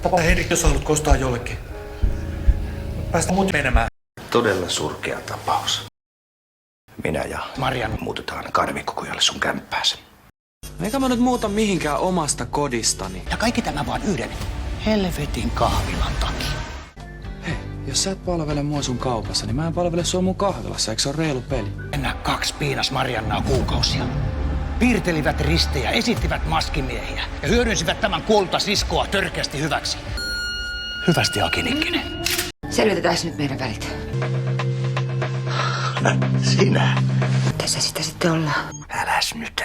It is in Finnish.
Tapa Henrik, jos haluat kostaa jollekin. Päästä muut menemään. Todella surkea tapaus. Minä ja Marian muutetaan Karvikukujalle sun kämppääsi. Eikä mä nyt muuta mihinkään omasta kodistani. Ja kaikki tämä vaan yhden helvetin kahvilan takia. Hei, jos sä et palvele mua sun kaupassa, niin mä en palvele sua mun kahvilassa. Eikö se ole reilu peli? Nämä kaksi piinas Mariannaa kuukausia. Piirtelivät ristejä, esittivät maskimiehiä ja hyödynsivät tämän kuollutta siskoa törkeästi hyväksi. Hyvästi, Aki Nikkinen. Selvitetään nyt meidän välit. Sinä? Tässä sitä sitten ollaan. Äläs nyt.